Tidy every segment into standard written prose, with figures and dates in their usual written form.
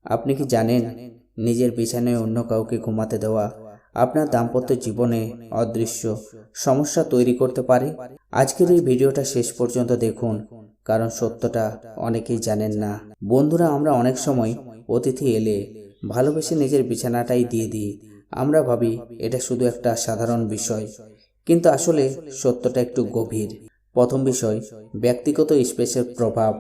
আপনি কি জানেন, নিজের বিছানায় অন্য কাউকে ঘুমাতে দেওয়া আপনার দাম্পত্য জীবনে অদৃশ্য সমস্যা তৈরি করতে পারে? আজকের এই ভিডিওটা শেষ পর্যন্ত দেখুন, কারণ সত্যটা অনেকেই জানেন না। বন্ধুরা, আমরা অনেক সময় অতিথি এলে ভালোবেসে নিজের বিছানাটাই দিয়ে দিই। আমরা ভাবি এটা শুধু একটা সাধারণ বিষয়, কিন্তু আসলে সত্যটা একটু গভীর। প্রথম বিষয়, ব্যক্তিগত স্পেসের প্রভাব।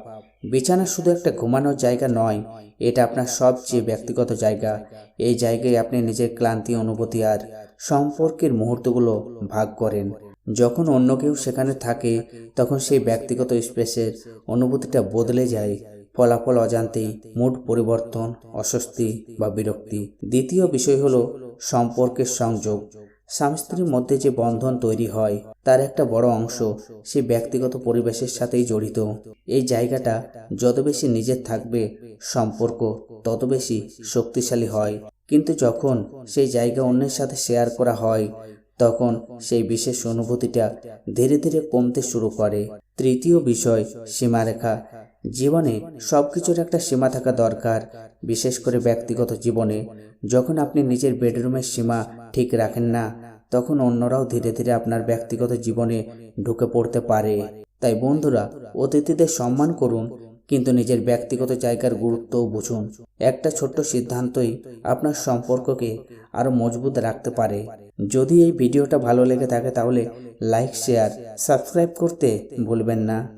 বিছানা শুধু একটা ঘুমানোর জায়গা নয়, এটা আপনার সবচেয়ে ব্যক্তিগত জায়গা। এই জায়গায় আপনি নিজের ক্লান্তি, অনুভূতি আর সম্পর্কের মুহূর্তগুলো ভাগ করেন। যখন অন্য কেউ সেখানে থাকে, তখন সেই ব্যক্তিগত স্পেসের অনুভূতিটা বদলে যায়। ফলাফল অজান্তেই মুড পরিবর্তন, অস্বস্তি বা বিরক্তি। দ্বিতীয় বিষয় হলো সম্পর্কের সংযোগ। স্বামী স্ত্রীর মধ্যে যে বন্ধন তৈরি হয়, তার একটা বড় অংশ সেই ব্যক্তিগত পরিবেশের সাথেই জড়িত। এই জায়গাটা যত বেশি নিজের থাকবে, সম্পর্ক তত বেশি শক্তিশালী হয়। কিন্তু যখন সেই জায়গা অন্যের সাথে শেয়ার করা হয়, তখন সেই বিশেষ অনুভূতিটা ধীরে ধীরে কমতে শুরু করে। তৃতীয় বিষয়, সীমারেখা। জীবনে সবকিছুর একটা সীমা থাকা দরকার, বিশেষ করে ব্যক্তিগত জীবনে। যখন আপনি নিজের বেডরুমের সীমা ঠিক রাখেন না, তখন অন্যরাও ধীরে ধীরে আপনার ব্যক্তিগত জীবনে ঢুকে পড়তে পারে। তাই বন্ধুরা, অতিথিদের সম্মান করুন, কিন্তু নিজের ব্যক্তিগত জায়গার গুরুত্বও বুঝুন। একটা ছোট্ট সিদ্ধান্তই আপনার সম্পর্ককে আরো মজবুত রাখতে পারে। যদি এই ভিডিওটা ভালো লেগে থাকে, তাহলে লাইক, শেয়ার, সাবস্ক্রাইব করতে ভুলবেন না।